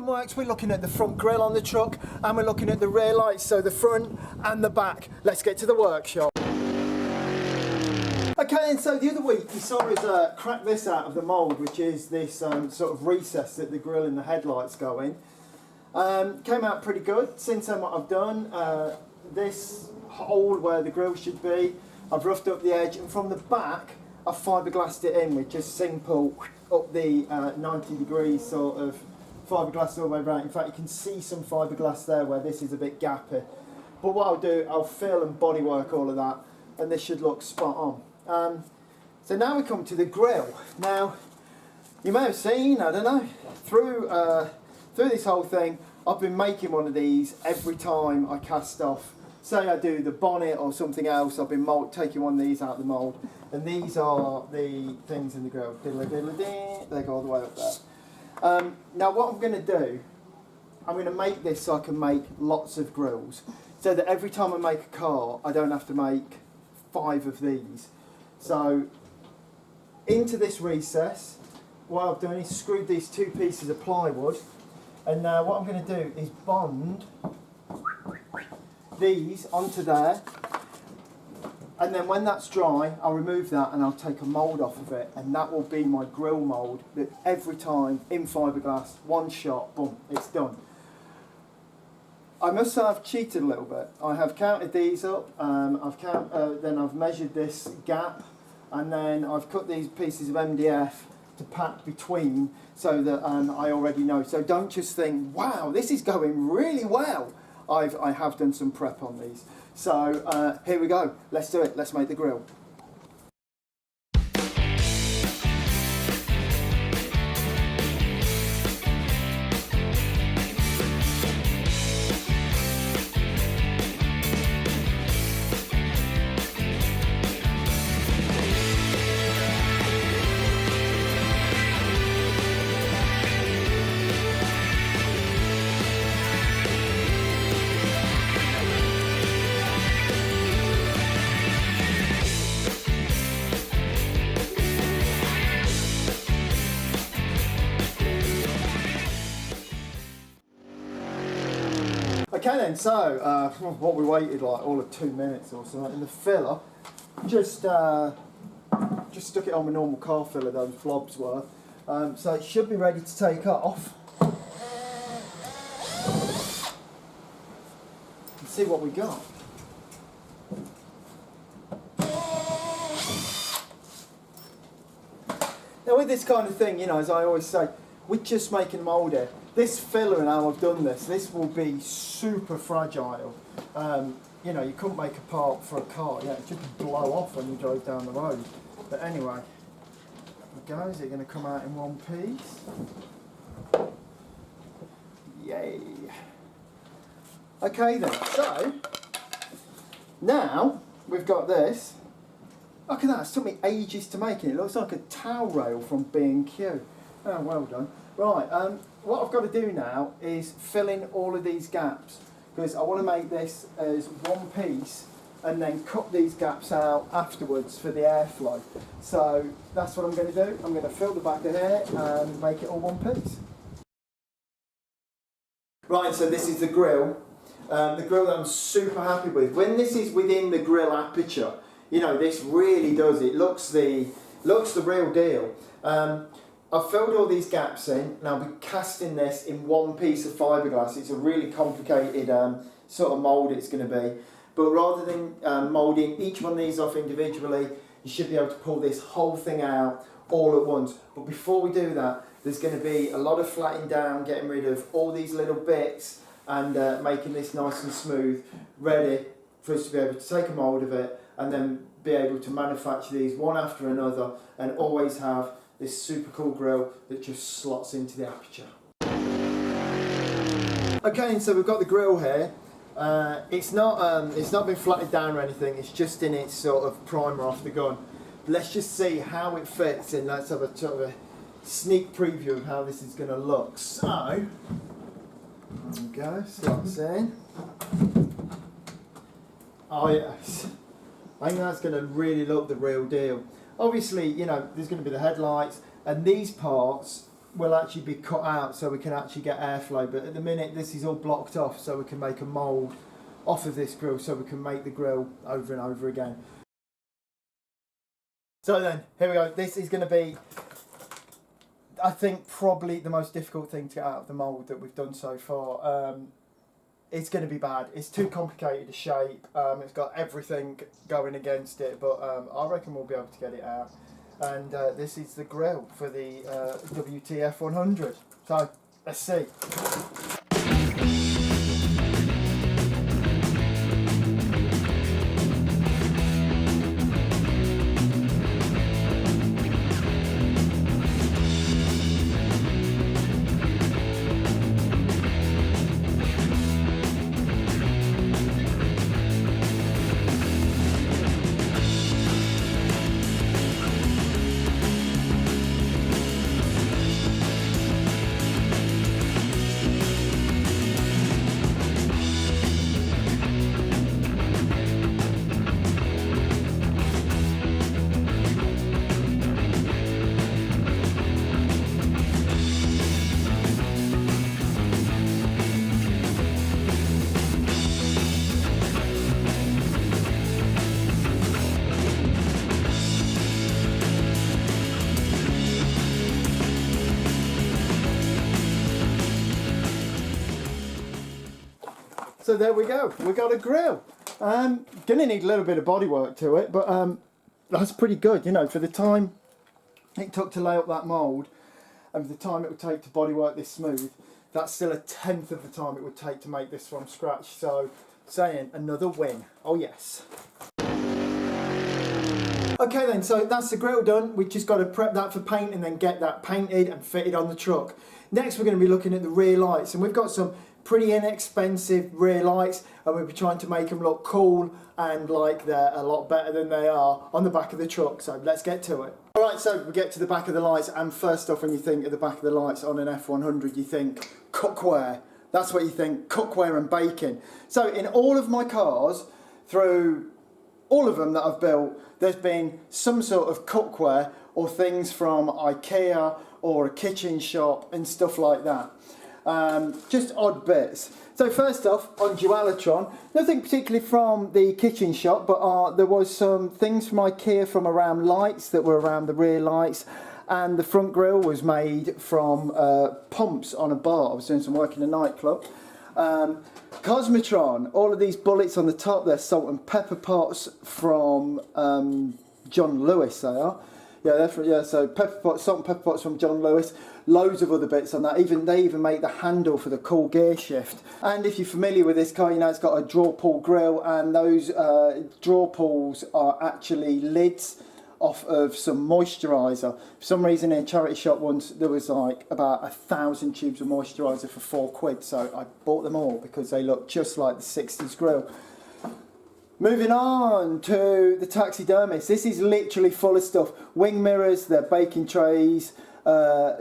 System works, we're looking at the front grille on the truck and we're looking at the rear lights, so the front and the back. Let's get to the workshop. Okay, and so the other week you saw us crack this out of the mould, which is this sort of recess that the grille and the headlights go in. Came out pretty good. Since then what I've done, this hole where the grille should be, I've roughed up the edge, and from the back I've fiberglassed it in with just simple up the 90 degrees sort of fiberglass all the way around. In fact, you can see some fiberglass there where this is a bit gappy. But what I'll do, I'll fill and bodywork all of that, and this should look spot on. So now we come to the grille. Now, you may have seen, I don't know, through this whole thing, I've been making one of these every time I cast off. Say I do the bonnet or something else, I've been taking one of these out of the mould, and these are the things in the grille. They go all the way up there. Now what I'm going to do, I'm going to make this so I can make lots of grills, so that every time I make a car, I don't have to make 5 of these. So into this recess, what I've done is screwed these 2 pieces of plywood, and now what I'm going to do is bond these onto there, and then when that's dry I'll remove that and I'll take a mould off of it, and that will be my grill mould that every time in fiberglass, one shot, boom, it's done. I must say I've cheated a little bit. I have counted these up, then I've measured this gap, and then I've cut these pieces of MDF to pack between, so that I already know. So don't just think, wow, this is going really well. I have done some prep on these. So here we go, let's do it, let's make the grill. Okay then, so what we waited like all of 2 minutes or something, and the filler, just stuck it on my normal car filler, those blobs were, so it should be ready to take off. Let's see what we got. Now with this kind of thing, you know, as I always say, we're just making a mould here. This filler and how I've done this will be super fragile. You know, you couldn't make a part for a car, yeah, it should blow off when you drove down the road. But anyway, guys, it's going to come out in one piece. Yay. Okay then, so now we've got this. Look at that, it took me ages to make it. It looks like a towel rail from B&Q. Oh, well done. Right, what I've got to do now is fill in all of these gaps, because I want to make this as one piece and then cut these gaps out afterwards for the airflow. So that's what I'm going to do. I'm going to fill the back of here and make it all one piece. Right, so this is the grill. The grill that I'm super happy with. When this is within the grill aperture, you know, this really does, it looks the real deal. I've filled all these gaps in, and I'll be casting this in one piece of fiberglass. It's a really complicated sort of mould it's going to be. But rather than moulding each one of these off individually, you should be able to pull this whole thing out all at once. But before we do that, there's going to be a lot of flattening down, getting rid of all these little bits, and making this nice and smooth, ready for us to be able to take a mould of it, and then be able to manufacture these one after another, and always have this super cool grill that just slots into the aperture. Okay, and so we've got the grill here. It's not been flattened down or anything. It's just in its sort of primer off the gun. Let's just see how it fits, and let's have a sort of a sneak preview of how this is going to look. So, there we go. Slots in. Oh yes, I think that's going to really look the real deal. Obviously, you know, there's going to be the headlights, and these parts will actually be cut out so we can actually get airflow, but at the minute this is all blocked off so we can make a mould off of this grill so we can make the grill over and over again. So then, here we go. This is going to be, I think, probably the most difficult thing to get out of the mould that we've done so far. It's going to be bad. It's too complicated a shape. It's got everything going against it, but I reckon we'll be able to get it out. And this is the grill for the WTF 100. So, let's see. So there we go, we got a grill. Gonna need a little bit of bodywork to it, but that's pretty good, you know, for the time it took to lay up that mould and for the time it would take to bodywork this smooth, that's still a tenth of the time it would take to make this from scratch. So saying another win, oh yes. Okay then, so that's the grill done. We've just got to prep that for paint and then get that painted and fitted on the truck. Next we're going to be looking at the rear lights, and we've got some pretty inexpensive rear lights and we'll be trying to make them look cool and like they're a lot better than they are on the back of the truck. So let's get to it. Alright, so we get to the back of the lights, and first off, when you think of the back of the lights on an F100, you think cookware. That's what you think, cookware and baking. So in all of my cars, through all of them that I've built, there's been some sort of cookware or things from IKEA or a kitchen shop and stuff like that. Just odd bits. So first off, on Dualatron, nothing particularly from the kitchen shop, but there was some things from IKEA from around lights that were around the rear lights, and the front grille was made from pumps on a bar. I was doing some work in a nightclub. Cosmotron, all of these bullets on the top, they're salt and pepper pots from John Lewis, they are. Yeah, they're from, yeah, so pepper pots, salt and pepper pots from John Lewis. Loads of other bits on that. They even make the handle for the cool gear shift. And if you're familiar with this car, you know it's got a draw pull grille, and those draw pulls are actually lids off of some moisturiser. For some reason in a charity shop once there was like about 1,000 tubes of moisturiser for £4, so I bought them all because they look just like the 60s grill. Moving on to the taxidermist. This is literally full of stuff. Wing mirrors, they're baking trays.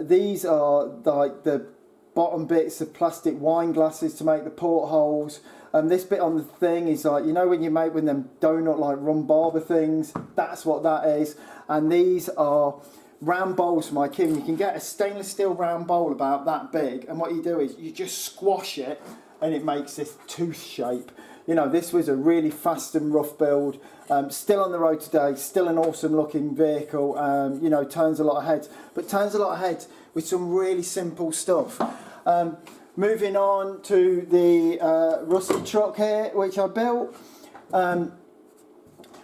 These are like the bottom bits of plastic wine glasses to make the portholes. This bit on the thing is like, you know when you make with them donut like rum barber things, that's what that is. And these are round bowls from IKEA. And you can get a stainless steel round bowl about that big, and what you do is you just squash it and it makes this tooth shape. You know, this was a really fast and rough build. Still on the road today, still an awesome looking vehicle. You know, turns a lot of heads, but turns a lot of heads with some really simple stuff. Moving on to the rusty truck here, which I built.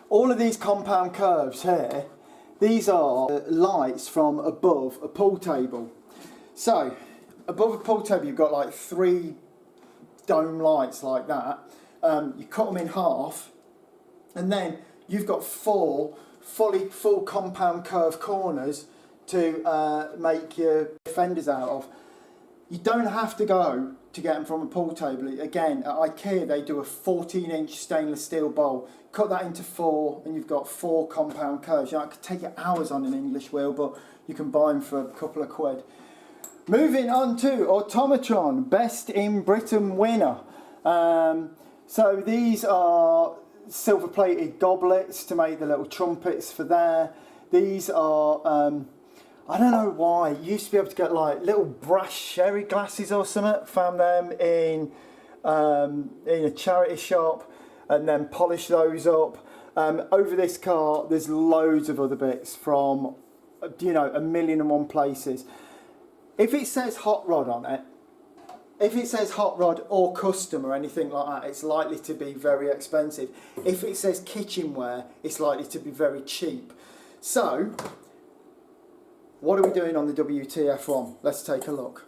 All of these compound curves here, these are lights from above a pool table. So, above a pool table you've got like 3 dome lights like that. You cut them in half, and then you've got 4 full compound curved corners to make your fenders out of. You don't have to go to get them from a pool table. Again, at IKEA they do a 14-inch stainless steel bowl. Cut that into 4 and you've got 4 compound curves. You know, it could take you hours on an English wheel, but you can buy them for a couple of quid. Moving on to Automatron, Best in Britain winner. So these are silver plated goblets to make the little trumpets for there. These are I don't know why. You used to be able to get like little brass sherry glasses or something. Found them in a charity shop, and then polish those up. Over this car, there's loads of other bits from, you know, 1,000,001 places. If it says hot rod on it, if it says hot rod or custom or anything like that, it's likely to be very expensive. If it says kitchenware, it's likely to be very cheap. So, what are we doing on the WTF1? Let's take a look.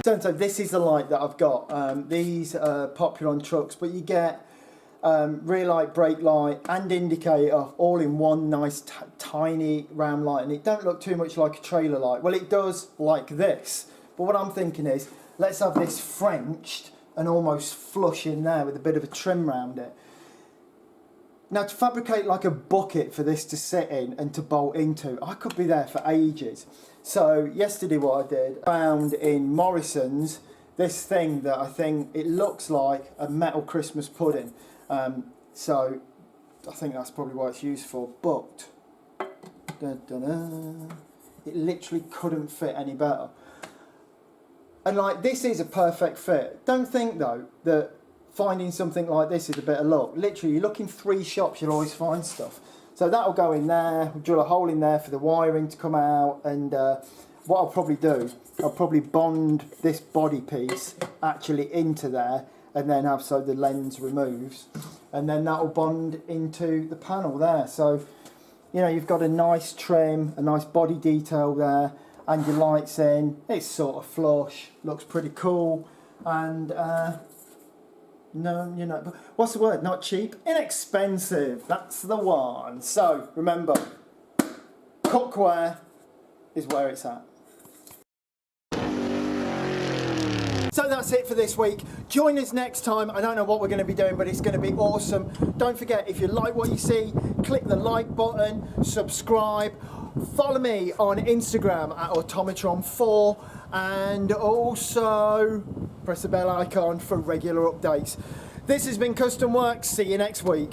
So this is the light that I've got. These are popular on trucks, but you get rear light, brake light and indicator all in one nice tiny round light, and it don't look too much like a trailer light. Well, it does like this, but what I'm thinking is let's have this Frenched and almost flush in there with a bit of a trim round it. Now, to fabricate like a bucket for this to sit in and to bolt into, I could be there for ages. So yesterday what I did, found in Morrison's this thing that I think it looks like a metal Christmas pudding. So I think that's probably what it's used for, but it literally couldn't fit any better. And like, this is a perfect fit. Don't think though that finding something like this is a bit of luck. Literally, you look in 3 shops, you'll always find stuff. So that'll go in there, we'll drill a hole in there for the wiring to come out, and what I'll probably do, I'll probably bond this body piece actually into there, and then have so the lens removes, and then that'll bond into the panel there. So, you know, you've got a nice trim, a nice body detail there, and your lights in, it's sort of flush, looks pretty cool, and no, you know, what's the word? Not cheap, inexpensive. That's the one. So remember, cookware is where it's at. So that's it for this week. Join us next time. I don't know what we're going to be doing, but it's going to be awesome. Don't forget, if you like what you see, click the like button, subscribe, follow me on Instagram at Automatron4, and also press the bell icon for regular updates. This has been Custom Works. See you next week.